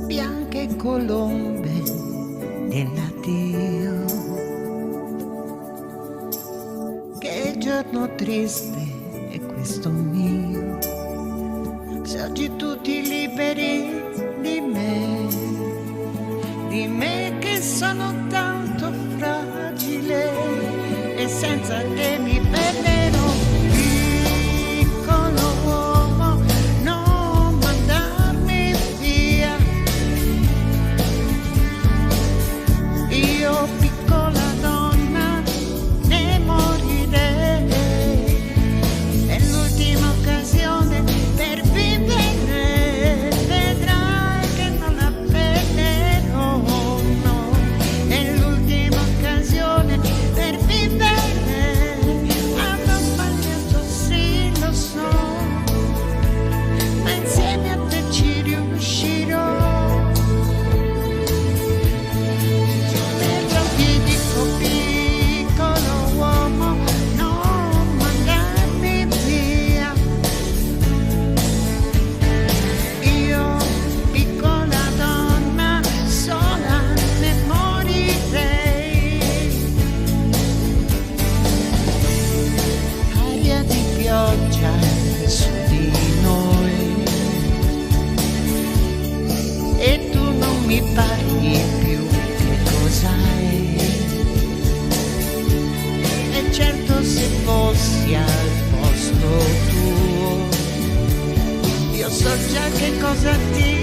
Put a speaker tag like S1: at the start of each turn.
S1: bianche colombe nell'addio. Che giorno triste è questo mio, se oggi tu ti liberi di me che sono tanto fragile e senza te mi perderò. Piccolo uomo, non mandarmi via, io piccola donna ne morirei, è l'ultima occasione per vivere, vedrai che non la perderò, no, è l'ultima occasione per vivere, avrò sbagliato sì lo so, ma insieme a te ci riuscirò. Perciò ti dico piccolo uomo, non mandarmi via, io piccola donna sola ne morirei. Aria di pioggia su di noi e tu non mi parli più che cos'hai. E certo se fossi al posto tuo io so già che cosa ti